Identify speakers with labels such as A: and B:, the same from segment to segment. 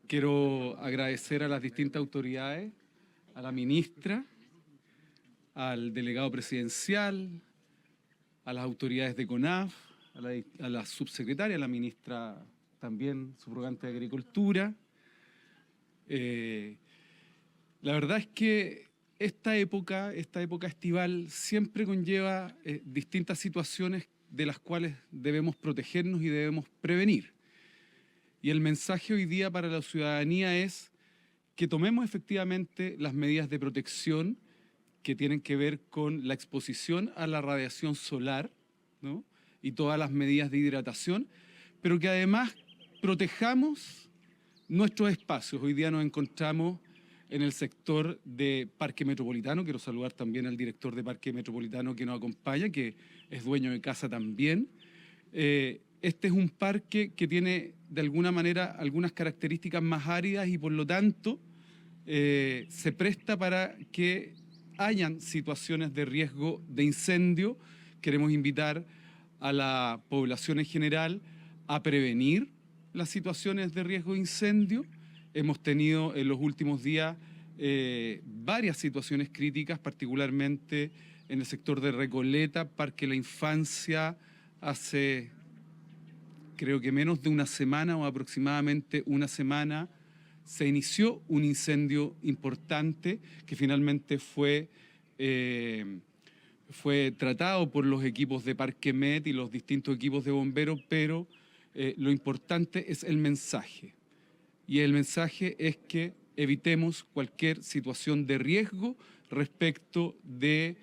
A: Quiero agradecer a las distintas autoridades, a la ministra, al delegado presidencial, a las autoridades de CONAF, a la subsecretaria, a la ministra también subrogante de Agricultura. La verdad es que esta época estival siempre conlleva distintas situaciones de las cuales debemos protegernos y debemos prevenir. Y el mensaje hoy día para la ciudadanía es que tomemos efectivamente las medidas de protección que tienen que ver con la exposición a la radiación solar, ¿no? Y todas las medidas de hidratación, pero que además protejamos nuestros espacios. Hoy día nos encontramos en el sector de Parque Metropolitano. Quiero saludar también al director de Parque Metropolitano que nos acompaña, que es dueño de casa también. Este es un parque que tiene de alguna manera algunas características más áridas y por lo tanto se presta para que hayan situaciones de riesgo de incendio. Queremos invitar a la población en general a prevenir las situaciones de riesgo de incendio. Hemos tenido en los últimos días varias situaciones críticas, particularmente en el sector de Recoleta, Parque La Infancia, hace creo que menos de una semana o aproximadamente una semana, se inició un incendio importante que finalmente fue tratado por los equipos de Parque Met y los distintos equipos de bomberos, pero lo importante es el mensaje. Y el mensaje es que evitemos cualquier situación de riesgo respecto de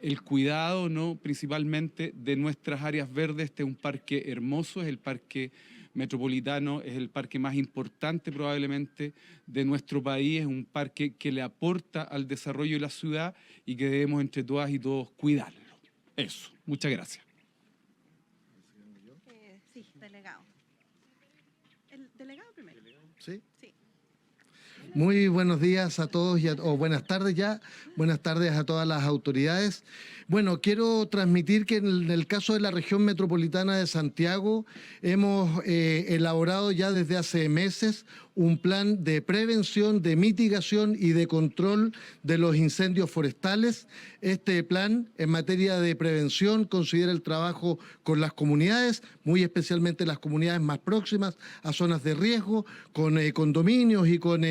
A: el cuidado, ¿no?, principalmente de nuestras áreas verdes. Este es un parque hermoso, es el Parque Metropolitano, es el parque más importante probablemente de nuestro país, es un parque que le aporta al desarrollo de la ciudad y que debemos entre todas y todos cuidarlo. Eso, muchas gracias.
B: Sí, delegado. El delegado primero.
C: ¿Sí?
B: Sí.
C: Muy buenos días a todos, o buenas tardes ya, buenas tardes a todas las autoridades. Bueno, quiero transmitir que en el caso de la región metropolitana de Santiago hemos elaborado ya desde hace meses un plan de prevención, de mitigación y de control de los incendios forestales. Este plan en materia de prevención considera el trabajo con las comunidades, muy especialmente las comunidades más próximas a zonas de riesgo, con condominios y con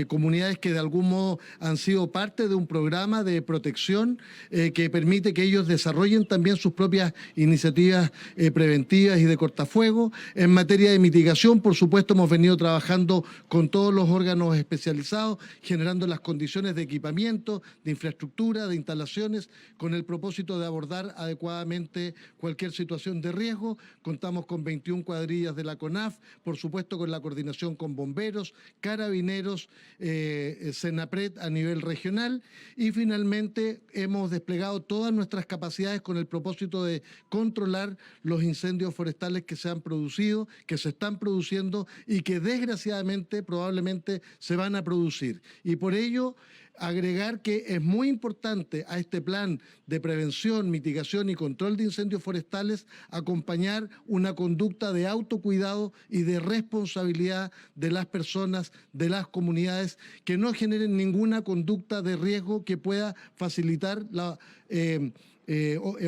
C: comunidades que de algún modo han sido parte de un programa de protección que permite que ellos desarrollen también sus propias iniciativas preventivas y de cortafuego. En materia de mitigación, por supuesto, hemos venido trabajando con todos los órganos especializados, generando las condiciones de equipamiento, de infraestructura, de instalaciones, con el propósito de abordar adecuadamente cualquier situación de riesgo. Contamos con 21 cuadrillas de la CONAF, por supuesto con la coordinación con bomberos, carabineros, Senapred a nivel regional, y finalmente hemos desplegado todas nuestras capacidades con el propósito de controlar los incendios forestales que se han producido, que se están produciendo y que desgraciadamente probablemente se van a producir. Y por ello agregar que es muy importante a este plan de prevención, mitigación y control de incendios forestales acompañar una conducta de autocuidado y de responsabilidad de las personas, de las comunidades, que no generen ninguna conducta de riesgo que pueda facilitar la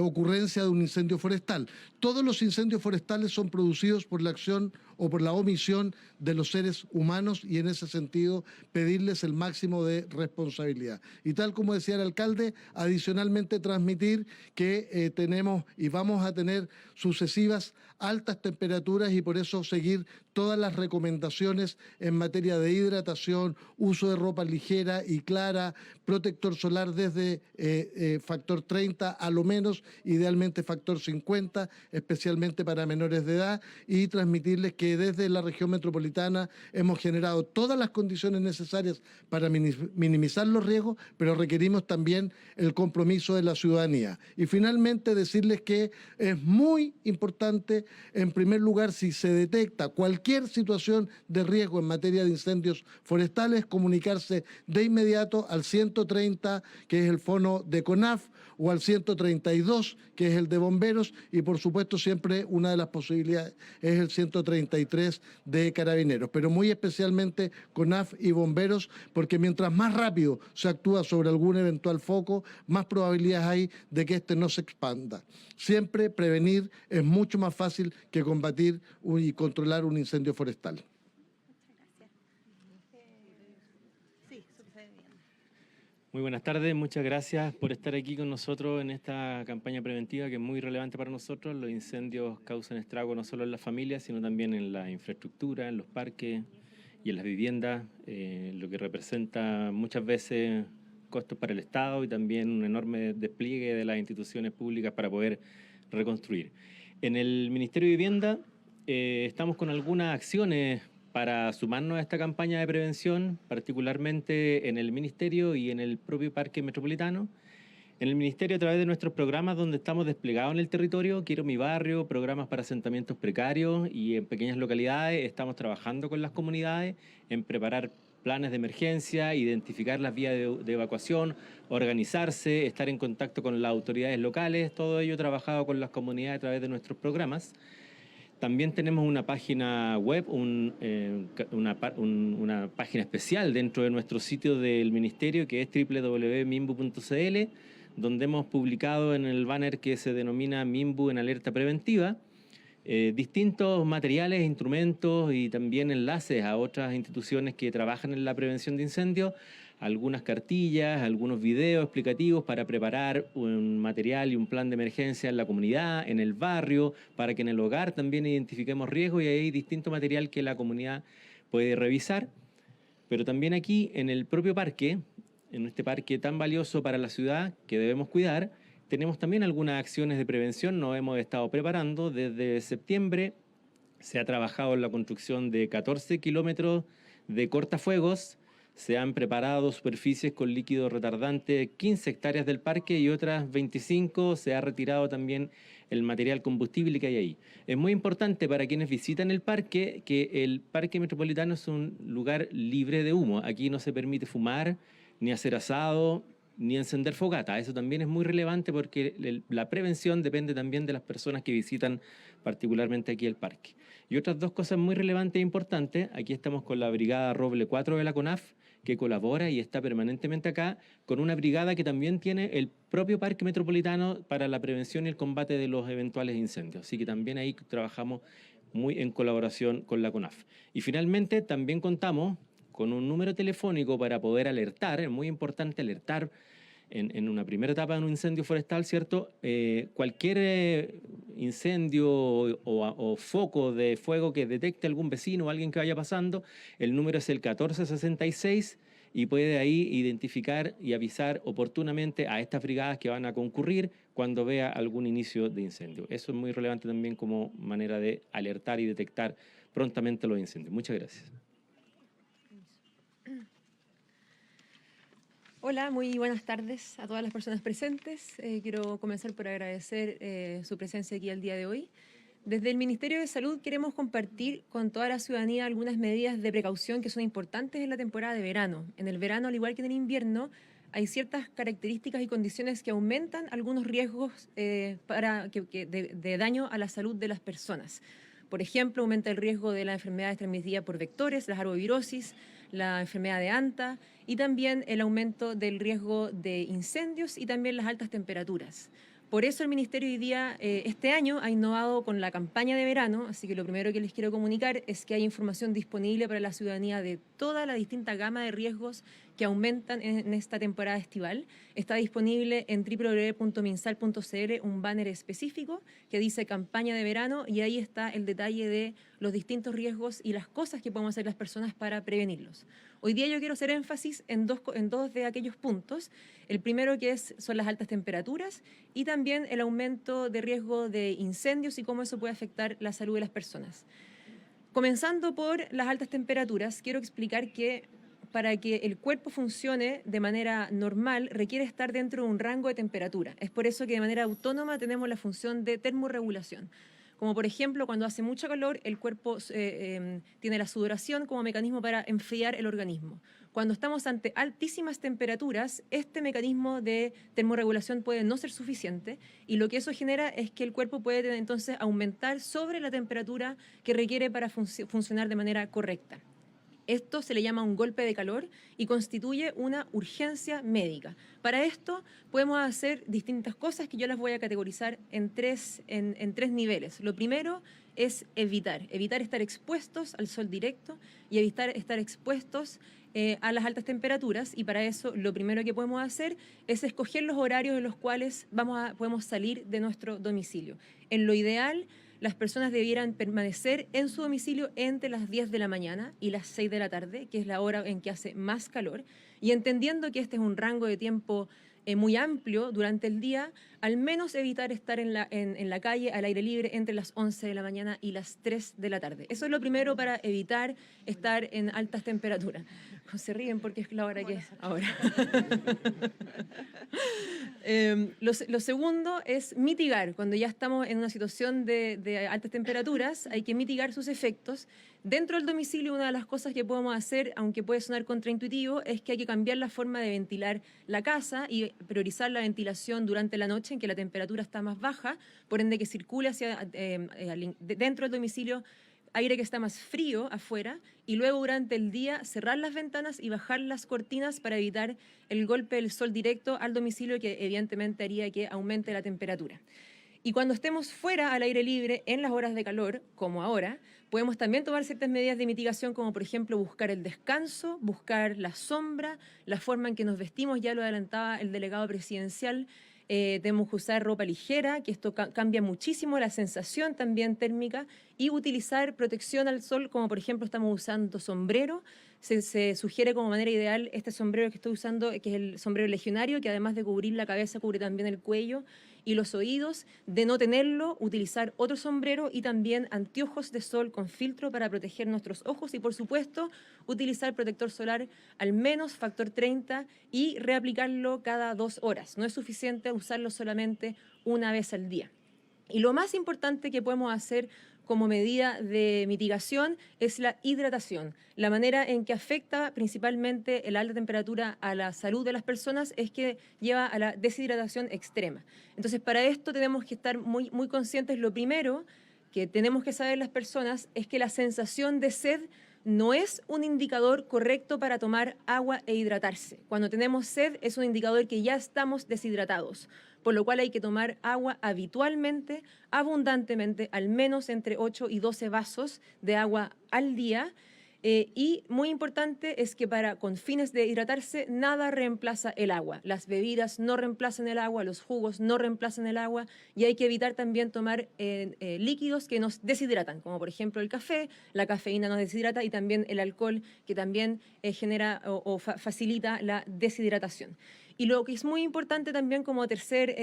C: ocurrencia de un incendio forestal. Todos los incendios forestales son producidos por la acción o por la omisión de los seres humanos y en ese sentido pedirles el máximo de responsabilidad. Y tal como decía el alcalde, adicionalmente transmitir que tenemos y vamos a tener sucesivas altas temperaturas y por eso seguir todas las recomendaciones en materia de hidratación, uso de ropa ligera y clara, protector solar desde factor 30 a lo menos, idealmente factor 50, especialmente para menores de edad, y transmitirles que desde la región metropolitana hemos generado todas las condiciones necesarias para minimizar los riesgos, pero requerimos también el compromiso de la ciudadanía. Y finalmente decirles que es muy importante, en primer lugar, si se detecta cualquier situación de riesgo en materia de incendios forestales, comunicarse de inmediato al 130, que es el fono de CONAF, o al 132, que es el de bomberos, y por supuesto supuesto, siempre una de las posibilidades es el 133 de Carabineros, pero muy especialmente CONAF y bomberos, porque mientras más rápido se actúa sobre algún eventual foco, más probabilidades hay de que este no se expanda. Siempre prevenir es mucho más fácil que combatir y controlar un incendio forestal.
B: Muchas gracias. Sí, subsecretario de Vivienda.
D: Muy buenas tardes, muchas gracias por estar aquí con nosotros en esta campaña preventiva que es muy relevante para nosotros. Los incendios causan estrago no solo en las familias, sino también en la infraestructura, en los parques y en las viviendas, lo que representa muchas veces costos para el Estado y también un enorme despliegue de las instituciones públicas para poder reconstruir. En el Ministerio de Vivienda estamos con algunas acciones para sumarnos a esta campaña de prevención, particularmente en el Ministerio y en el propio Parque Metropolitano. En el Ministerio, a través de nuestros programas donde estamos desplegados en el territorio, Quiero mi barrio, programas para asentamientos precarios y en pequeñas localidades, estamos trabajando con las comunidades en preparar planes de emergencia, identificar las vías de evacuación, organizarse, estar en contacto con las autoridades locales, todo ello trabajado con las comunidades a través de nuestros programas. También tenemos una página web, una página especial dentro de nuestro sitio del Ministerio que es www.mimbu.cl, donde hemos publicado en el banner que se denomina Mimbu en alerta preventiva, distintos materiales, instrumentos y también enlaces a otras instituciones que trabajan en la prevención de incendios, algunas cartillas, algunos videos explicativos para preparar un material y un plan de emergencia en la comunidad, en el barrio, para que en el hogar también identifiquemos riesgos y hay distinto material que la comunidad puede revisar. Pero también aquí en el propio parque, en este parque tan valioso para la ciudad que debemos cuidar, tenemos también algunas acciones de prevención, nos hemos estado preparando. Desde septiembre se ha trabajado en la construcción de 14 kilómetros de cortafuegos, se han preparado superficies con líquido retardante, 15 hectáreas del parque y otras 25 se ha retirado también el material combustible que hay ahí. Es muy importante para quienes visitan el parque que el Parque Metropolitano es un lugar libre de humo. Aquí no se permite fumar, ni hacer asado, ni encender fogata. Eso también es muy relevante porque la prevención depende también de las personas que visitan particularmente aquí el parque. Y otras dos cosas muy relevantes e importantes, aquí estamos con la Brigada Roble 4 de la CONAF, que colabora y está permanentemente acá, con una brigada que también tiene el propio Parque Metropolitano para la prevención y el combate de los eventuales incendios. Así que también ahí trabajamos muy en colaboración con la CONAF. Y finalmente también contamos con un número telefónico para poder alertar, es muy importante alertar en una primera etapa de un incendio forestal, ¿cierto? Cualquier incendio o foco de fuego que detecte algún vecino o alguien que vaya pasando, el número es el 1466 y puede ahí identificar y avisar oportunamente a estas brigadas que van a concurrir cuando vea algún inicio de incendio. Eso es muy relevante también como manera de alertar y detectar prontamente los incendios. Muchas gracias.
E: Hola, muy buenas tardes a todas las personas presentes. Quiero comenzar por agradecer su presencia aquí el día de hoy. Desde el Ministerio de Salud queremos compartir con toda la ciudadanía algunas medidas de precaución que son importantes en la temporada de verano. En el verano, al igual que en el invierno, hay ciertas características y condiciones que aumentan algunos riesgos de daño a la salud de las personas. Por ejemplo, aumenta el riesgo de las enfermedades transmitidas por vectores, las arbovirosis, la enfermedad de Anta y también el aumento del riesgo de incendios y también las altas temperaturas. Por eso el Ministerio hoy día, este año, ha innovado con la campaña de verano, así que lo primero que les quiero comunicar es que hay información disponible para la ciudadanía de toda la distinta gama de riesgos que aumentan en esta temporada estival. Está disponible en www.minsal.cl un banner específico que dice campaña de verano y ahí está el detalle de los distintos riesgos y las cosas que podemos hacer las personas para prevenirlos. Hoy día yo quiero hacer énfasis en dos de aquellos puntos. El primero son las altas temperaturas y también el aumento de riesgo de incendios y cómo eso puede afectar la salud de las personas. Comenzando por las altas temperaturas, quiero explicar que para que el cuerpo funcione de manera normal requiere estar dentro de un rango de temperatura. Es por eso que de manera autónoma tenemos la función de termorregulación. como por ejemplo cuando hace mucho calor el cuerpo tiene la sudoración como mecanismo para enfriar el organismo. Cuando estamos ante altísimas temperaturas, este mecanismo de termorregulación puede no ser suficiente y lo que eso genera es que el cuerpo puede entonces aumentar sobre la temperatura que requiere para funcionar de manera correcta. Esto se le llama un golpe de calor y constituye una urgencia médica. Para esto podemos hacer distintas cosas que yo las voy a categorizar en tres niveles. Lo primero es evitar estar expuestos al sol directo y evitar estar expuestos a las altas temperaturas, y para eso lo primero que podemos hacer es escoger los horarios en los cuales podemos salir de nuestro domicilio. En lo ideal, las personas debieran permanecer en su domicilio entre las 10 de la mañana y las 6 de la tarde, que es la hora en que hace más calor, y entendiendo que este es un rango de tiempo muy amplio durante el día, al menos evitar estar en la calle al aire libre entre las 11 de la mañana y las 3 de la tarde. Eso es lo primero para evitar estar en altas temperaturas. Se ríen porque es la hora que es ahora. Lo segundo es mitigar. Cuando ya estamos en una situación de altas temperaturas, hay que mitigar sus efectos. Dentro del domicilio, una de las cosas que podemos hacer, aunque puede sonar contraintuitivo, es que hay que cambiar la forma de ventilar la casa y priorizar la ventilación durante la noche en que la temperatura está más baja, por ende que circule hacia dentro del domicilio aire que está más frío afuera, y luego durante el día cerrar las ventanas y bajar las cortinas para evitar el golpe del sol directo al domicilio, que evidentemente haría que aumente la temperatura. Y cuando estemos fuera al aire libre en las horas de calor, como ahora, podemos también tomar ciertas medidas de mitigación, como por ejemplo buscar el descanso, buscar la sombra, la forma en que nos vestimos, ya lo adelantaba el delegado presidencial. Tenemos que usar ropa ligera, que esto cambia muchísimo la sensación también térmica, y utilizar protección al sol, como por ejemplo estamos usando sombrero. Se sugiere como manera ideal este sombrero que estoy usando, que es el sombrero legionario, que además de cubrir la cabeza, cubre también el cuello y los oídos. De no tenerlo, utilizar otro sombrero y también anteojos de sol con filtro para proteger nuestros ojos, y por supuesto utilizar protector solar al menos factor 30 y reaplicarlo cada 2 horas. No es suficiente usarlo solamente una vez al día. Y lo más importante que podemos hacer como medida de mitigación es la hidratación. La manera en que afecta principalmente la alta temperatura a la salud de las personas es que lleva a la deshidratación extrema. Entonces, para esto tenemos que estar muy conscientes. Lo primero que tenemos que saber las personas es que la sensación de sed no es un indicador correcto para tomar agua e hidratarse. Cuando tenemos sed es un indicador que ya estamos deshidratados, por lo cual hay que tomar agua habitualmente, abundantemente, al menos entre 8 y 12 vasos de agua al día. Y muy importante es que con fines de hidratarse, nada reemplaza el agua. Las bebidas no reemplazan el agua, los jugos no reemplazan el agua, y hay que evitar también tomar líquidos que nos deshidratan, como por ejemplo el café. La cafeína nos deshidrata, y también el alcohol, que también genera o facilita la deshidratación. Y lo que es muy importante también como tercer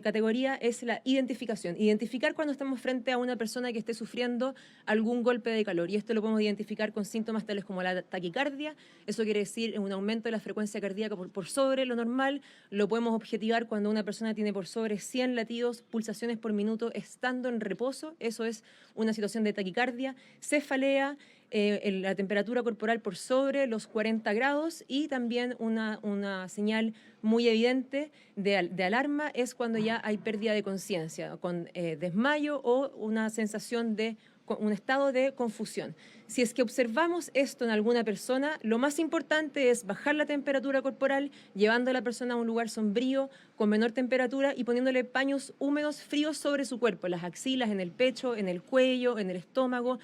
E: categoría es la identificación. Identificar cuando estamos frente a una persona que esté sufriendo algún golpe de calor. Y esto lo podemos identificar con síntomas tales como la taquicardia. Eso quiere decir un aumento de la frecuencia cardíaca por sobre lo normal. Lo podemos objetivar cuando una persona tiene por sobre 100 latidos, pulsaciones por minuto estando en reposo. Eso es una situación de taquicardia. Cefalea, la temperatura corporal por sobre los 40 grados, y también una señal muy evidente de alarma es cuando ya hay pérdida de conciencia, con desmayo o una sensación de un estado de confusión. Si es que observamos esto en alguna persona, lo más importante es bajar la temperatura corporal, llevando a la persona a un lugar sombrío, con menor temperatura, y poniéndole paños húmedos fríos sobre su cuerpo, en las axilas, en el pecho, en el cuello, en el estómago,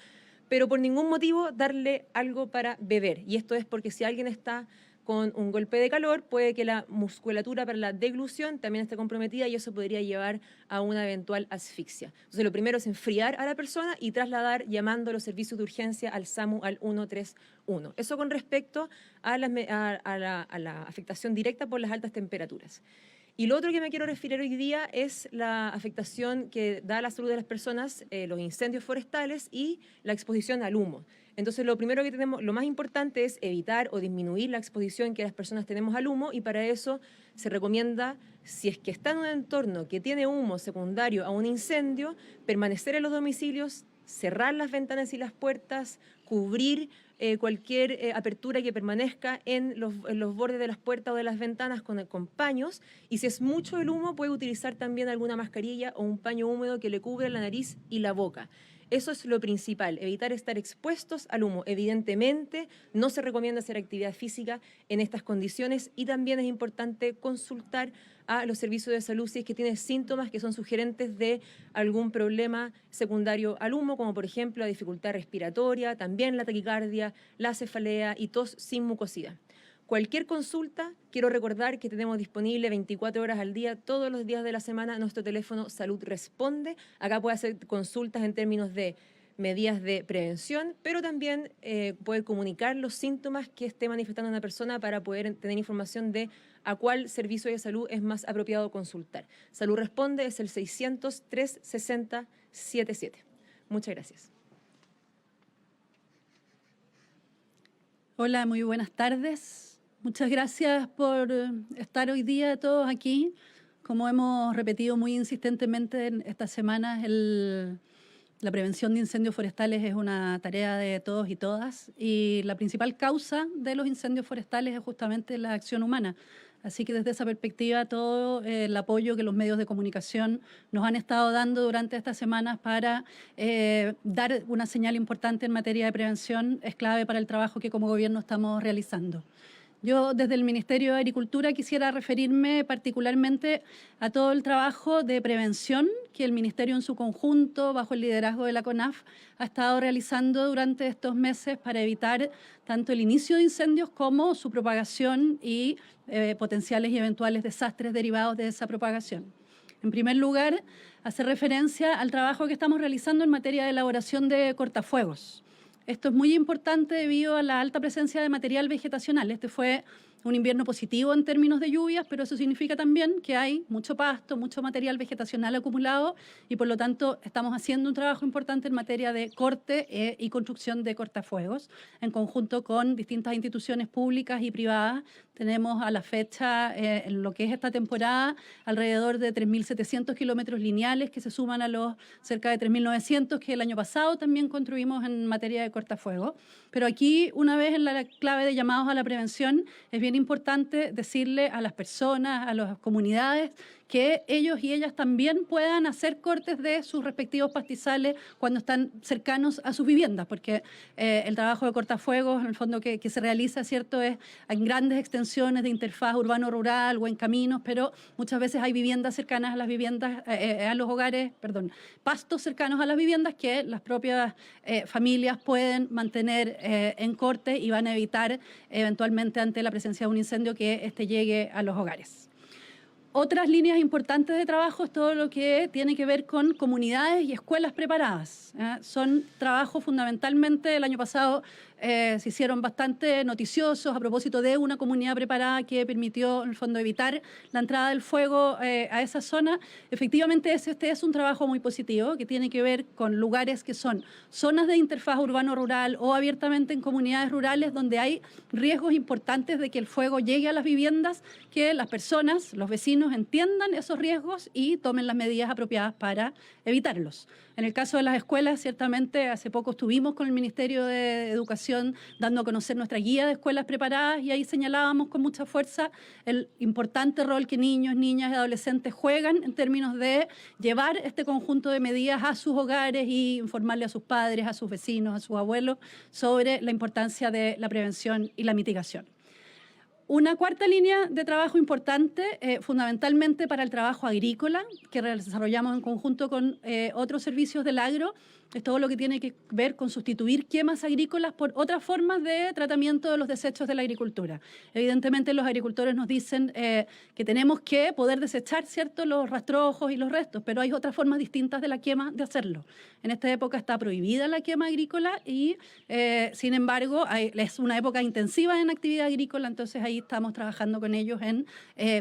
E: pero por ningún motivo darle algo para beber. Y esto es porque si alguien está con un golpe de calor, puede que la musculatura para la deglución también esté comprometida, y eso podría llevar a una eventual asfixia. Entonces, lo primero es enfriar a la persona y trasladar llamando a los servicios de urgencia al SAMU al 131. Eso con respecto a la afectación directa por las altas temperaturas. Y lo otro que me quiero referir hoy día es la afectación que da a la salud de las personas, los incendios forestales y la exposición al humo. Entonces, lo primero que tenemos, lo más importante es evitar o disminuir la exposición que las personas tenemos al humo, y para eso se recomienda, si es que está en un entorno que tiene humo secundario a un incendio, permanecer en los domicilios, cerrar las ventanas y las puertas, cubrir cualquier apertura que permanezca en los bordes de las puertas o de las ventanas con paños, y si es mucho el humo puede utilizar también alguna mascarilla o un paño húmedo que le cubra la nariz y la boca. Eso es lo principal, evitar estar expuestos al humo. Evidentemente, no se recomienda hacer actividad física en estas condiciones, y también es importante consultar a los servicios de salud si es que tiene síntomas que son sugerentes de algún problema secundario al humo, como por ejemplo la dificultad respiratoria, también la taquicardia, la cefalea y tos sin mucosidad. Cualquier consulta, quiero recordar que tenemos disponible 24 horas al día, todos los días de la semana, nuestro teléfono Salud Responde. Acá puede hacer consultas en términos de medidas de prevención, pero también puede comunicar los síntomas que esté manifestando una persona para poder tener información de a cuál servicio de salud es más apropiado consultar. Salud Responde es el 600-360-77. Muchas gracias.
F: Hola, muy buenas tardes. Muchas gracias por estar hoy día todos aquí. Como hemos repetido muy insistentemente en estas semanas, la prevención de incendios forestales es una tarea de todos y todas, y la principal causa de los incendios forestales es justamente la acción humana. Así que desde esa perspectiva, todo el apoyo que los medios de comunicación nos han estado dando durante estas semanas para dar una señal importante en materia de prevención es clave para el trabajo que como gobierno estamos realizando. Yo desde el Ministerio de Agricultura quisiera referirme particularmente a todo el trabajo de prevención que el Ministerio en su conjunto, bajo el liderazgo de la CONAF, ha estado realizando durante estos meses para evitar tanto el inicio de incendios como su propagación y potenciales y eventuales desastres derivados de esa propagación. En primer lugar, hace referencia al trabajo que estamos realizando en materia de elaboración de cortafuegos. Esto es muy importante debido a la alta presencia de material vegetacional. Este fue un invierno positivo en términos de lluvias, pero eso significa también que hay mucho pasto, mucho material vegetacional acumulado, y por lo tanto estamos haciendo un trabajo importante en materia de corte y construcción de cortafuegos en conjunto con distintas instituciones públicas y privadas. Tenemos a la fecha, en lo que es esta temporada, alrededor de 3.700 kilómetros lineales que se suman a los cerca de 3.900 que el año pasado también construimos en materia de cortafuegos. Pero aquí, una vez en la clave de llamados a la prevención, es bien importante decirle a las personas, a las comunidades, que ellos y ellas también puedan hacer cortes de sus respectivos pastizales cuando están cercanos a sus viviendas, porque el trabajo de cortafuegos, en el fondo que se realiza, ¿cierto?, es en grandes extensiones de interfaz urbano-rural o en caminos, pero muchas veces hay viviendas cercanas a las viviendas, a los hogares, perdón, pastos cercanos a las viviendas que las propias familias pueden mantener en corte y van a evitar eventualmente ante la presencia de un incendio que este llegue a los hogares. Otras líneas importantes de trabajo es todo lo que tiene que ver con comunidades y escuelas preparadas. Son trabajos fundamentalmente, el año pasado se hicieron bastante noticiosos a propósito de una comunidad preparada que permitió, en el fondo, evitar la entrada del fuego a esa zona. Efectivamente, este es un trabajo muy positivo que tiene que ver con lugares que son zonas de interfaz urbano-rural o abiertamente en comunidades rurales donde hay riesgos importantes de que el fuego llegue a las viviendas, que las personas, los vecinos, entiendan esos riesgos y tomen las medidas apropiadas para evitarlos. En el caso de las escuelas, ciertamente, hace poco estuvimos con el Ministerio de Educación dando a conocer nuestra guía de escuelas preparadas y ahí señalábamos con mucha fuerza el importante rol que niños, niñas y adolescentes juegan en términos de llevar este conjunto de medidas a sus hogares y informarle a sus padres, a sus vecinos, a sus abuelos sobre la importancia de la prevención y la mitigación. Una cuarta línea de trabajo importante, fundamentalmente para el trabajo agrícola, que desarrollamos en conjunto con otros servicios del agro, es todo lo que tiene que ver con sustituir quemas agrícolas por otras formas de tratamiento de los desechos de la agricultura. Evidentemente, los agricultores nos dicen que tenemos que poder desechar, ¿cierto?, los rastrojos y los restos, pero hay otras formas distintas de la quema de hacerlo. En esta época está prohibida la quema agrícola y, sin embargo, es una época intensiva en actividad agrícola, entonces ahí estamos trabajando con ellos en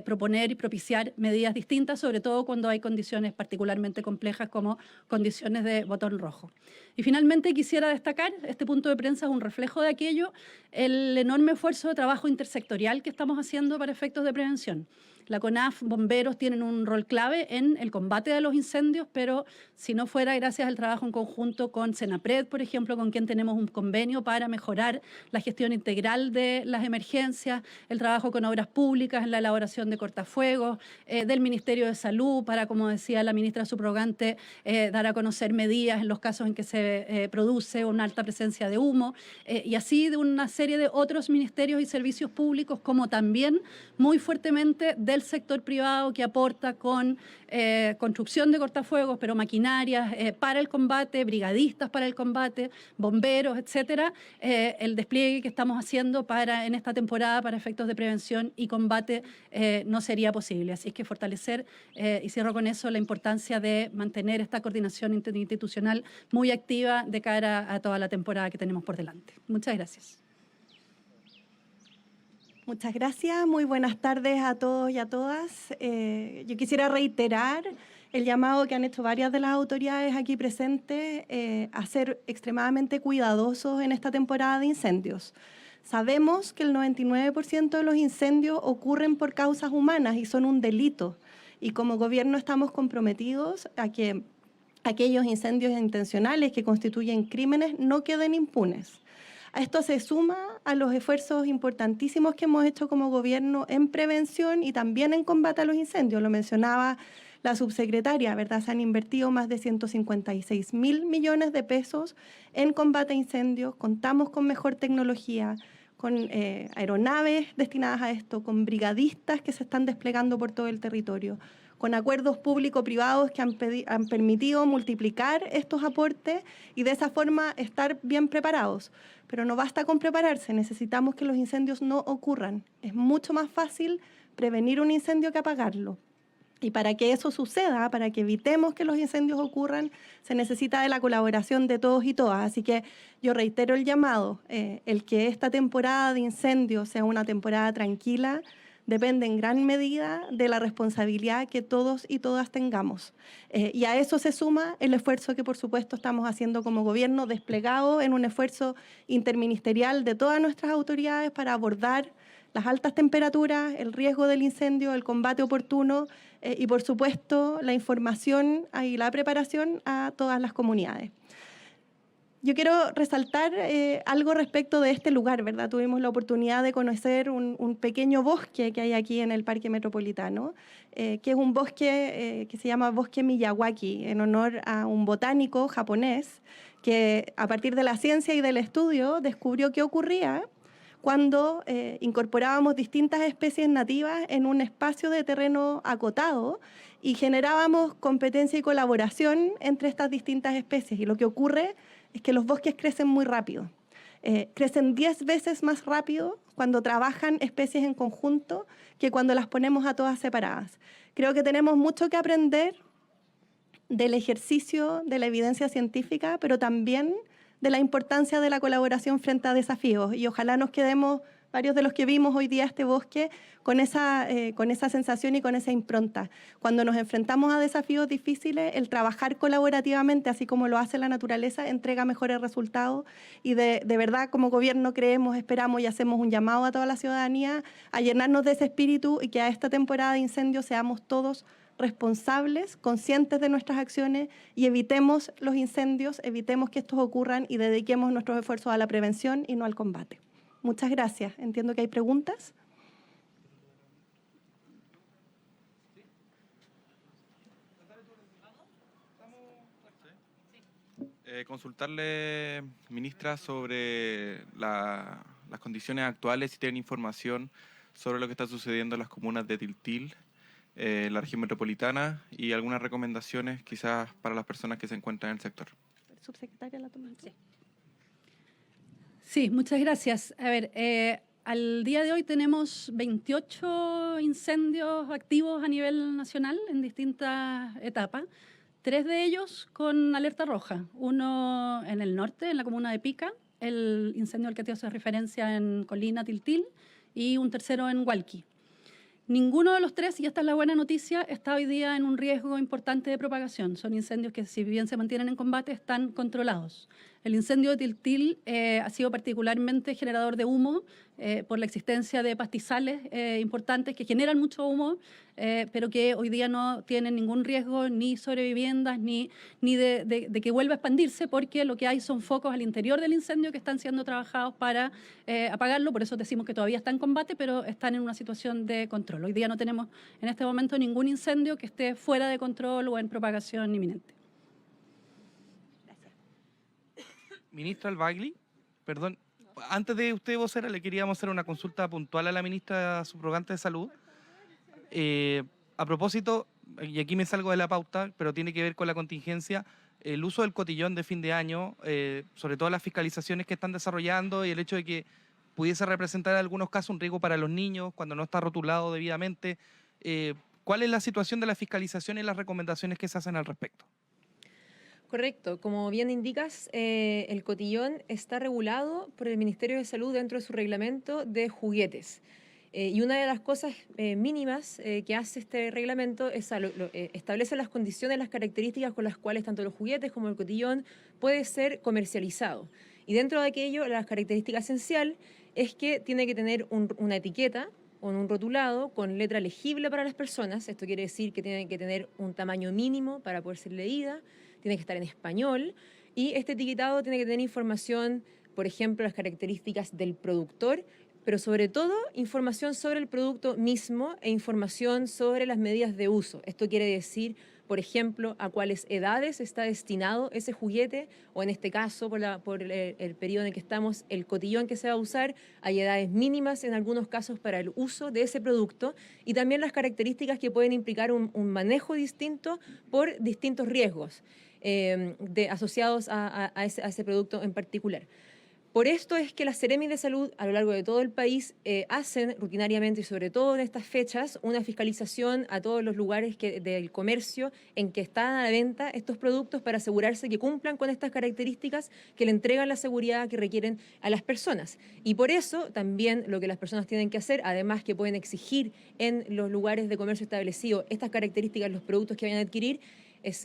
F: proponer y propiciar medidas distintas, sobre todo cuando hay condiciones particularmente complejas como condiciones de botón rojo. rojo. Y finalmente quisiera destacar, este punto de prensa es un reflejo de aquello, el enorme esfuerzo de trabajo intersectorial que estamos haciendo para efectos de prevención. La CONAF, bomberos tienen un rol clave en el combate de los incendios, pero si no fuera gracias al trabajo en conjunto con Senapred, por ejemplo, con quien tenemos un convenio para mejorar la gestión integral de las emergencias, el trabajo con obras públicas en la elaboración de cortafuegos, del Ministerio de Salud para, como decía la ministra subrogante, dar a conocer medidas en los casos en que se produce una alta presencia de humo, y así de una serie de otros ministerios y servicios públicos, como también muy fuertemente del sector privado que aporta con construcción de cortafuegos, pero maquinarias para el combate, brigadistas para el combate, bomberos, etcétera, el despliegue que estamos haciendo en esta temporada para efectos de prevención y combate no sería posible. Así es que fortalecer, y cierro con eso, la importancia de mantener esta coordinación interinstitucional muy activa de cara a toda la temporada que tenemos por delante. Muchas gracias.
B: Muchas gracias, muy buenas tardes a todos y a todas. Yo quisiera reiterar el llamado que han hecho varias de las autoridades aquí presentes a ser extremadamente cuidadosos en esta temporada de incendios. Sabemos que el 99% de los incendios ocurren por causas humanas y son un delito. Y como gobierno estamos comprometidos a que aquellos incendios intencionales que constituyen crímenes no queden impunes. A esto se suma a los esfuerzos importantísimos que hemos hecho como gobierno en prevención y también en combate a los incendios. Lo mencionaba la subsecretaria, ¿verdad? Se han invertido más de 156.000 millones de pesos en combate a incendios. Contamos con mejor tecnología, con aeronaves destinadas a esto, con brigadistas que se están desplegando por todo el territorio, con acuerdos público-privados que han permitido multiplicar estos aportes y de esa forma estar bien preparados. Pero no basta con prepararse, necesitamos que los incendios no ocurran. Es mucho más fácil prevenir un incendio que apagarlo. Y para que eso suceda, para que evitemos que los incendios ocurran, se necesita de la colaboración de todos y todas. Así que yo reitero el llamado, el que esta temporada de incendios sea una temporada tranquila, depende en gran medida de la responsabilidad que todos y todas tengamos. Y a eso se suma el esfuerzo que, por supuesto, estamos haciendo como gobierno, desplegado en un esfuerzo interministerial de todas nuestras autoridades para abordar las altas temperaturas, el riesgo del incendio, el combate oportuno y, por supuesto, la información y la preparación a todas las comunidades. Yo quiero resaltar algo respecto de este lugar, ¿verdad? Tuvimos la oportunidad de conocer un pequeño bosque que hay aquí en el Parque Metropolitano, que es un bosque que se llama Bosque Miyawaki, en honor a un botánico japonés que, a partir de la ciencia y del estudio, descubrió qué ocurría cuando incorporábamos distintas especies nativas en un espacio de terreno acotado y generábamos competencia y colaboración entre estas distintas especies. Y lo que ocurre es que los bosques crecen muy rápido. Crecen 10 veces más rápido cuando trabajan especies en conjunto que cuando las ponemos a todas separadas. Creo que tenemos mucho que aprender del ejercicio de la evidencia científica, pero también de la importancia de la colaboración frente a desafíos. Y ojalá nos quedemos, varios de los que vimos hoy día este bosque, con esa sensación y con esa impronta. Cuando nos enfrentamos a desafíos difíciles, el trabajar colaborativamente, así como lo hace la naturaleza, entrega mejores resultados. Y de verdad, como gobierno, creemos, esperamos y hacemos un llamado a toda la ciudadanía a llenarnos de ese espíritu y que a esta temporada de incendios seamos todos responsables, conscientes de nuestras acciones y evitemos los incendios, evitemos que estos ocurran y dediquemos nuestros esfuerzos a la prevención y no al combate. Muchas gracias. Entiendo que hay preguntas.
G: Consultarle, ministra, sobre las condiciones actuales, si tienen información sobre lo que está sucediendo en las comunas de Tiltil, la región metropolitana, y algunas recomendaciones quizás para las personas que se encuentran en el sector.
B: Subsecretaria, la toma.
F: Sí. Sí, muchas gracias. A ver, al día de hoy tenemos 28 incendios activos a nivel nacional en distintas etapas. 3 de ellos con alerta roja. Uno en el norte, en la comuna de Pica, el incendio al que te hace referencia en Colina, Tiltil, y un tercero en Hualqui. Ninguno de los tres, y esta es la buena noticia, está hoy día en un riesgo importante de propagación. Son incendios que, si bien se mantienen en combate, están controlados. El incendio de Tiltil ha sido particularmente generador de humo por la existencia de pastizales importantes que generan mucho humo, pero que hoy día no tienen ningún riesgo ni sobre viviendas ni de que vuelva a expandirse, porque lo que hay son focos al interior del incendio que están siendo trabajados para apagarlo. Por eso decimos que todavía está en combate, pero están en una situación de control. Hoy día no tenemos en este momento ningún incendio que esté fuera de control o en propagación inminente.
H: Ministra Albagli, perdón, antes de usted, vocera, le queríamos hacer una consulta puntual a la ministra subrogante de Salud. A propósito, y aquí me salgo de la pauta, pero tiene que ver con la contingencia, el uso del cotillón de fin de año, sobre todo las fiscalizaciones que están desarrollando y el hecho de que pudiese representar en algunos casos un riesgo para los niños cuando no está rotulado debidamente. ¿Cuál es la situación de la fiscalización y las recomendaciones que se hacen al respecto?
E: Correcto. Como bien indicas, el cotillón está regulado por el Ministerio de Salud dentro de su reglamento de juguetes. Y una de las cosas mínimas que hace este reglamento es establece las condiciones, las características con las cuales tanto los juguetes como el cotillón puede ser comercializado. Y dentro de aquello, la característica esencial es que tiene que tener una etiqueta o un rotulado con letra legible para las personas. Esto quiere decir que tiene que tener un tamaño mínimo para poder ser leída, tiene que estar en español, y este etiquetado tiene que tener información, por ejemplo, las características del productor, pero sobre todo información sobre el producto mismo e información sobre las medidas de uso. Esto quiere decir, por ejemplo, a cuáles edades está destinado ese juguete, o en este caso, por el periodo en el que estamos, el cotillón que se va a usar. Hay edades mínimas en algunos casos para el uso de ese producto, y también las características que pueden implicar un manejo distinto por distintos riesgos asociados a ese producto en particular. Por esto es que las Seremi de Salud a lo largo de todo el país hacen rutinariamente, y sobre todo en estas fechas, una fiscalización a todos los lugares del comercio en que están a la venta estos productos, para asegurarse que cumplan con estas características que le entregan la seguridad que requieren a las personas. Y por eso también lo que las personas tienen que hacer, además que pueden exigir en los lugares de comercio establecido estas características, los productos que vayan a adquirir,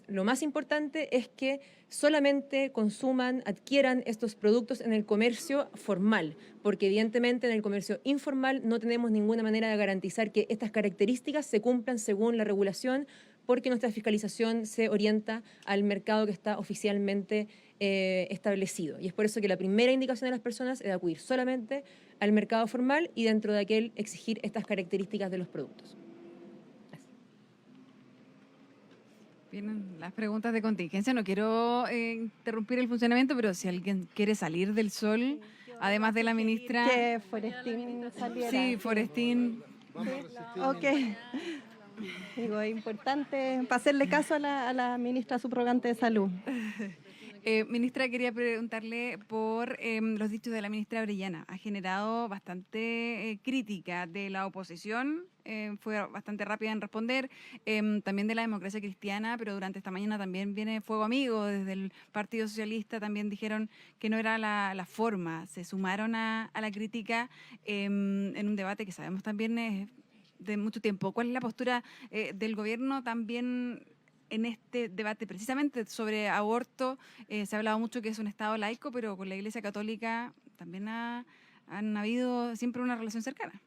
E: lo más importante es que solamente consuman, adquieran estos productos en el comercio formal, porque evidentemente en el comercio informal no tenemos ninguna manera de garantizar que estas características se cumplan según la regulación, porque nuestra fiscalización se orienta al mercado que está oficialmente establecido. Y es por eso que la primera indicación de las personas es acudir solamente al mercado formal, y dentro de aquel exigir estas características de los productos.
I: Vienen las preguntas de contingencia. No quiero interrumpir el funcionamiento, pero si alguien quiere salir del sol, además de la ministra...
B: Que Forestín saliera.
I: Sí, Forestín.
B: Ok. Digo, es importante para hacerle caso a la ministra subrogante de Salud.
I: Ministra, quería preguntarle por los dichos de la ministra Orellana. Ha generado bastante crítica de la oposición, fue bastante rápida en responder, también de la democracia cristiana, pero durante esta mañana también viene Fuego Amigo, desde el Partido Socialista también dijeron que no era la forma, se sumaron a la crítica en un debate que sabemos también es de mucho tiempo. ¿Cuál es la postura del gobierno también en este debate precisamente sobre aborto? Se ha hablado mucho que es un Estado laico, pero con la Iglesia Católica también han habido siempre una relación cercana.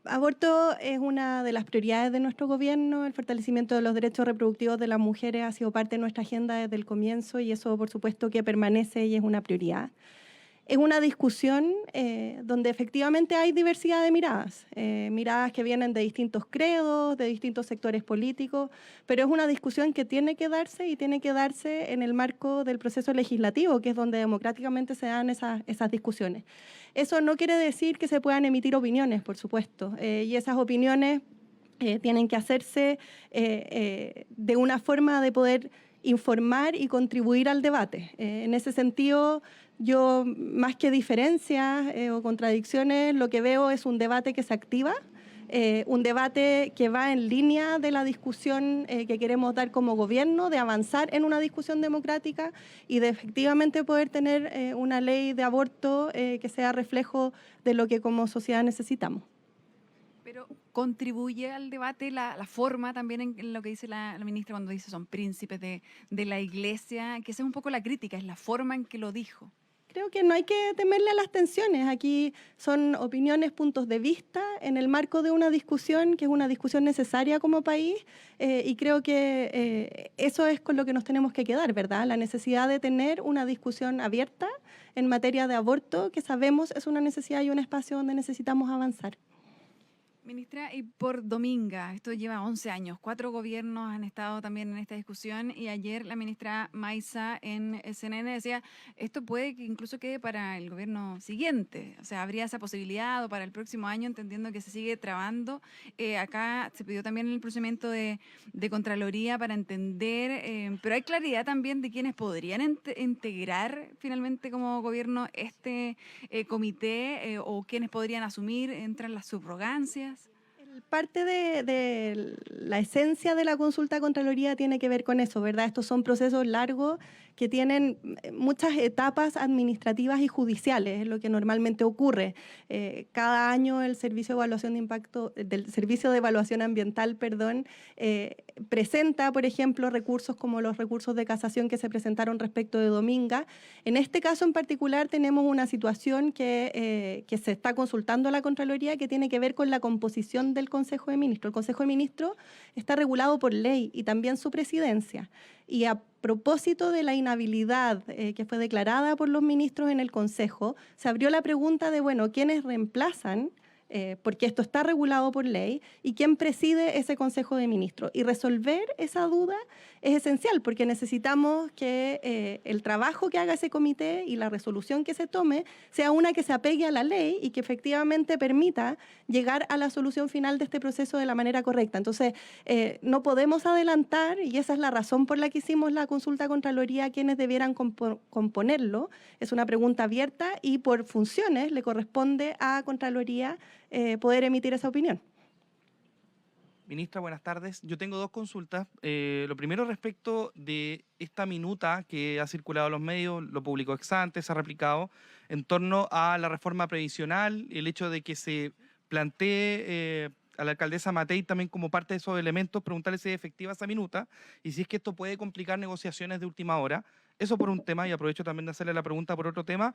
B: Aborto es una de las prioridades de nuestro gobierno. El fortalecimiento de los derechos reproductivos de las mujeres ha sido parte de nuestra agenda desde el comienzo, y eso por supuesto que permanece y es una prioridad. Es una discusión donde efectivamente hay diversidad de miradas, miradas que vienen de distintos credos, de distintos sectores políticos, pero es una discusión que tiene que darse, y tiene que darse en el marco del proceso legislativo, que es donde democráticamente se dan esas discusiones. Eso no quiere decir que se puedan emitir opiniones, por supuesto, y esas opiniones tienen que hacerse de una forma de poder informar y contribuir al debate. En ese sentido, yo, más que diferencias o contradicciones, lo que veo es un debate que se activa, un debate que va en línea de la discusión que queremos dar como gobierno, de avanzar en una discusión democrática y de efectivamente poder tener una ley de aborto que sea reflejo de lo que como sociedad necesitamos.
I: Pero contribuye al debate la forma también en lo que dice la ministra cuando dice son príncipes de la iglesia, que esa es un poco la crítica, es la forma en que lo dijo.
B: Creo que no hay que temerle a las tensiones. Aquí son opiniones, puntos de vista en el marco de una discusión que es una discusión necesaria como país y creo que eso es con lo que nos tenemos que quedar, ¿verdad? La necesidad de tener una discusión abierta en materia de aborto, que sabemos es una necesidad y un espacio donde necesitamos avanzar.
I: Ministra, y por Dominga, esto lleva 11 años, 4 gobiernos han estado también en esta discusión y ayer la ministra Maiza en CNN decía, esto puede que incluso quede para el gobierno siguiente, o sea, habría esa posibilidad o para el próximo año, entendiendo que se sigue trabando. Acá se pidió también el procedimiento de Contraloría para entender, pero hay claridad también de quienes podrían integrar finalmente como gobierno este comité o quienes podrían asumir, entran las subrogancias.
B: Parte de la esencia de la consulta a Contraloría tiene que ver con eso, ¿verdad? Estos son procesos largos que tienen muchas etapas administrativas y judiciales, es lo que normalmente ocurre. Cada año el Servicio de Evaluación de Impacto, del Servicio de Evaluación Ambiental, presenta, por ejemplo, recursos como los recursos de casación que se presentaron respecto de Dominga. En este caso en particular tenemos una situación que se está consultando a la Contraloría que tiene que ver con la composición del Consejo de Ministros. El Consejo de Ministros está regulado por ley y también su presidencia. Y a propósito de la inhabilidad que fue declarada por los ministros en el Consejo, se abrió la pregunta de, bueno, ¿quiénes reemplazan? Porque esto está regulado por ley, y quién preside ese Consejo de Ministros. Y resolver esa duda es esencial, porque necesitamos que el trabajo que haga ese comité y la resolución que se tome sea una que se apegue a la ley y que efectivamente permita llegar a la solución final de este proceso de la manera correcta. Entonces, no podemos adelantar, y esa es la razón por la que hicimos la consulta a Contraloría, quienes debieran componerlo. Es una pregunta abierta y por funciones le corresponde a Contraloría poder emitir esa opinión.
H: Ministra, buenas tardes. Yo tengo 2 consultas. Lo primero respecto de esta minuta que ha circulado a los medios, lo publicó Exante, se ha replicado, en torno a la reforma previsional, el hecho de que se plantee a la alcaldesa Matei también como parte de esos elementos, preguntarle si es efectiva esa minuta y si es que esto puede complicar negociaciones de última hora. Eso por un tema, y aprovecho también de hacerle la pregunta por otro tema.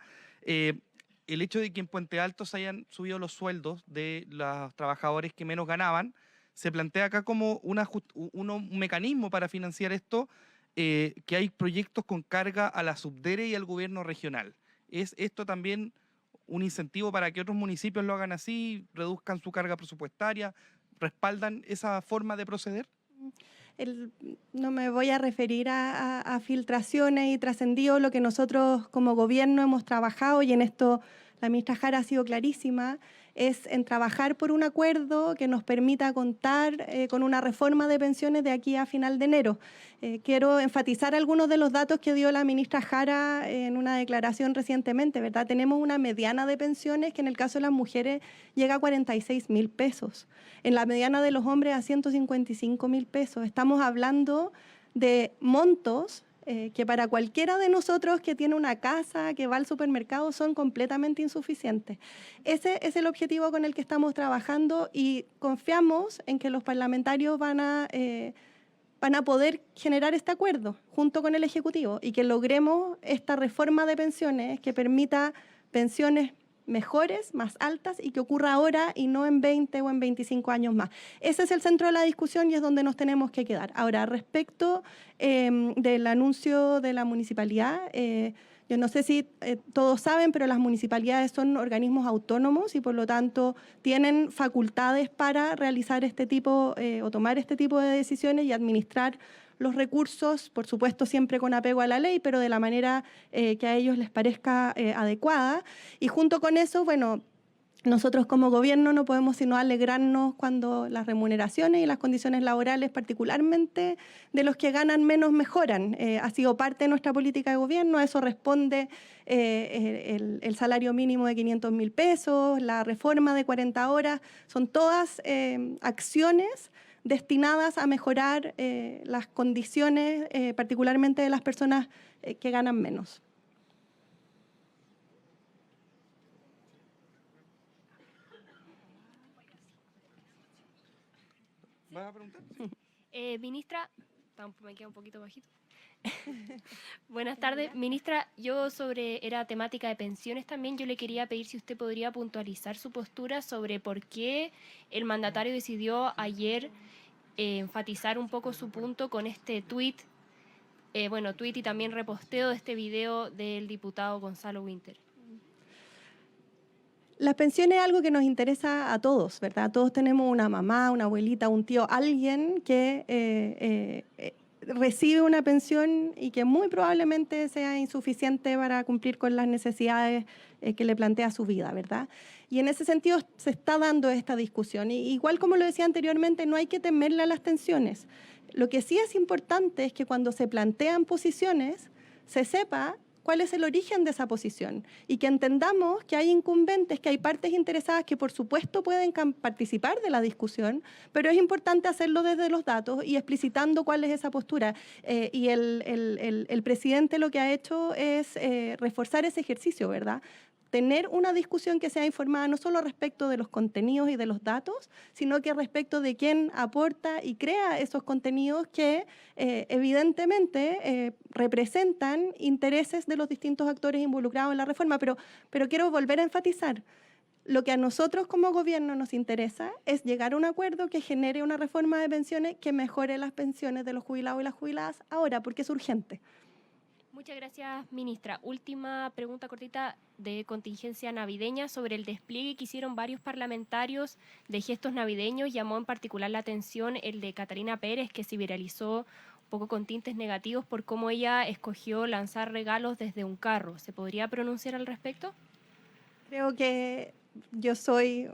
H: El hecho de que en Puente Alto se hayan subido los sueldos de los trabajadores que menos ganaban, se plantea acá como un mecanismo para financiar esto, que hay proyectos con carga a la Subdere y al gobierno regional. ¿Es esto también un incentivo para que otros municipios lo hagan así, reduzcan su carga presupuestaria, respaldan esa forma de proceder?
B: No me voy a referir a filtraciones y trascendido. Lo que nosotros como gobierno hemos trabajado, y en esto la ministra Jara ha sido clarísima, es en trabajar por un acuerdo que nos permita contar con una reforma de pensiones de aquí a final de enero. Quiero enfatizar algunos de los datos que dio la ministra Jara en una declaración recientemente, ¿verdad? Tenemos una mediana de pensiones que en el caso de las mujeres llega a 46.000 pesos. En la mediana de los hombres a 155.000 pesos. Estamos hablando de montos que para cualquiera de nosotros que tiene una casa, que va al supermercado, son completamente insuficientes. Ese es el objetivo con el que estamos trabajando y confiamos en que los parlamentarios van a poder generar este acuerdo junto con el Ejecutivo y que logremos esta reforma de pensiones que permita pensiones mejores, más altas, y que ocurra ahora y no en 20 o en 25 años más. Ese es el centro de la discusión y es donde nos tenemos que quedar. Ahora, respecto del anuncio de la municipalidad, yo no sé si todos saben, pero las municipalidades son organismos autónomos y por lo tanto tienen facultades para realizar este tipo o tomar este tipo de decisiones y administrar los recursos, por supuesto siempre con apego a la ley, pero de la manera que a ellos les parezca adecuada. Y junto con eso, bueno, nosotros como gobierno no podemos sino alegrarnos cuando las remuneraciones y las condiciones laborales, particularmente de los que ganan menos, mejoran. Ha sido parte de nuestra política de gobierno, a eso responde el salario mínimo de 500.000 pesos, la reforma de 40 horas, son todas acciones destinadas a mejorar las condiciones, particularmente de las personas que ganan menos.
H: ¿Vas a preguntar?
J: Ministra, me queda un poquito bajito. Buenas tardes, ministra. Era temática de pensiones también. Yo le quería pedir si usted podría puntualizar su postura sobre por qué el mandatario decidió ayer enfatizar un poco su punto con este tuit y también reposteo de este video del diputado Gonzalo Winter.
B: Las pensiones es algo que nos interesa a todos, ¿verdad? Todos tenemos una mamá, una abuelita, un tío, alguien que recibe una pensión y que muy probablemente sea insuficiente para cumplir con las necesidades que le plantea su vida, ¿verdad? Y en ese sentido se está dando esta discusión. Y igual como lo decía anteriormente, no hay que temerle a las tensiones. Lo que sí es importante es que cuando se plantean posiciones, se sepa cuál es el origen de esa posición y que entendamos que hay incumbentes, que hay partes interesadas que por supuesto pueden participar de la discusión, pero es importante hacerlo desde los datos y explicitando cuál es esa postura. Y el presidente lo que ha hecho es reforzar ese ejercicio, ¿verdad? Tener una discusión que sea informada no solo respecto de los contenidos y de los datos, sino que respecto de quién aporta y crea esos contenidos que evidentemente representan intereses de los distintos actores involucrados en la reforma. Pero quiero volver a enfatizar, lo que a nosotros como gobierno nos interesa es llegar a un acuerdo que genere una reforma de pensiones que mejore las pensiones de los jubilados y las jubiladas ahora, porque es urgente.
J: Muchas gracias, ministra. Última pregunta cortita de contingencia navideña sobre el despliegue que hicieron varios parlamentarios de gestos navideños. Llamó en particular la atención el de Catalina Pérez, que se viralizó un poco con tintes negativos por cómo ella escogió lanzar regalos desde un carro. ¿Se podría pronunciar al respecto?
B: Creo que yo soy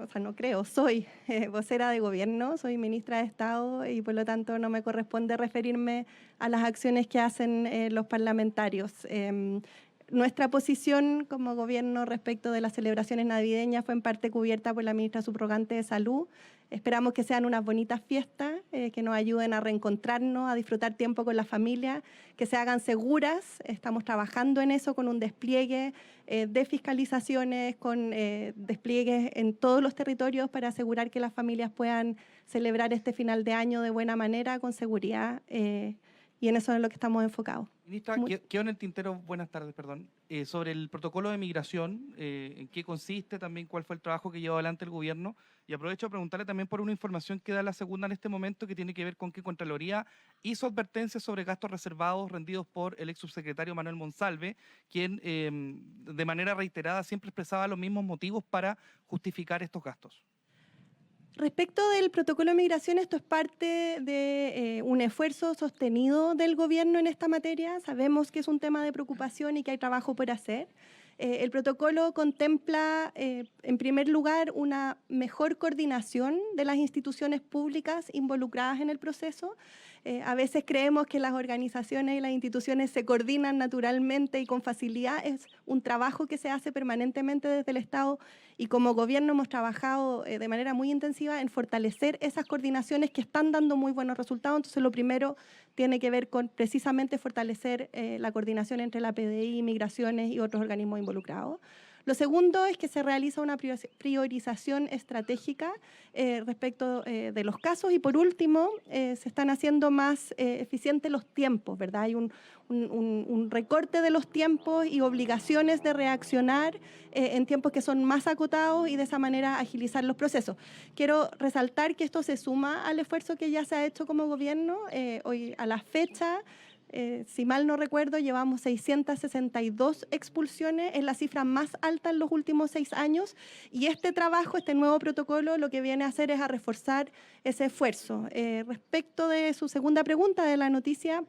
B: vocera de gobierno, soy ministra de Estado y por lo tanto no me corresponde referirme a las acciones que hacen los parlamentarios. Nuestra posición como gobierno respecto de las celebraciones navideñas fue en parte cubierta por la ministra subrogante de Salud. Esperamos que sean unas bonitas fiestas, que nos ayuden a reencontrarnos, a disfrutar tiempo con la familia, que se hagan seguras. Estamos trabajando en eso con un despliegue de fiscalizaciones, con despliegues en todos los territorios para asegurar que las familias puedan celebrar este final de año de buena manera, con seguridad, y en eso es lo que estamos enfocados.
H: Ministra, quedo en el tintero, buenas tardes, perdón, sobre el protocolo de migración, en qué consiste, también cuál fue el trabajo que llevó adelante el gobierno, y aprovecho a preguntarle también por una información que da la segunda en este momento que tiene que ver con que Contraloría hizo advertencias sobre gastos reservados rendidos por el ex subsecretario Manuel Monsalve, quien de manera reiterada siempre expresaba los mismos motivos para justificar estos gastos.
B: Respecto del protocolo de migración, esto es parte de un esfuerzo sostenido del gobierno en esta materia. Sabemos que es un tema de preocupación y que hay trabajo por hacer. El protocolo contempla, en primer lugar, una mejor coordinación de las instituciones públicas involucradas en el proceso. A veces creemos que las organizaciones y las instituciones se coordinan naturalmente y con facilidad. Es un trabajo que se hace permanentemente desde el Estado y como gobierno hemos trabajado de manera muy intensiva en fortalecer esas coordinaciones que están dando muy buenos resultados. Entonces, lo primero tiene que ver con precisamente fortalecer la coordinación entre la PDI, Migraciones y otros organismos involucrados. Lo segundo es que se realiza una priorización estratégica respecto de los casos y por último se están haciendo más eficientes los tiempos, ¿verdad? Hay un recorte de los tiempos y obligaciones de reaccionar en tiempos que son más acotados y de esa manera agilizar los procesos. Quiero resaltar que esto se suma al esfuerzo que ya se ha hecho como gobierno. Hoy a la fecha, si mal no recuerdo, llevamos 662 expulsiones, es la cifra más alta en los últimos 6 años y este trabajo, este nuevo protocolo, lo que viene a hacer es a reforzar ese esfuerzo. Respecto de su segunda pregunta de la noticia,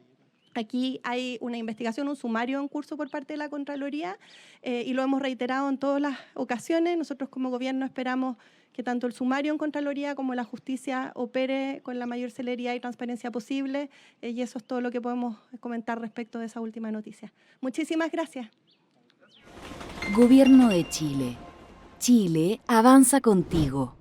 B: aquí hay una investigación, un sumario en curso por parte de la Contraloría y lo hemos reiterado en todas las ocasiones. Nosotros como gobierno esperamos que tanto el sumario en Contraloría como la justicia opere con la mayor celeridad y transparencia posible y eso es todo lo que podemos comentar respecto de esa última noticia. Muchísimas gracias.
K: Gobierno de Chile. Chile avanza contigo.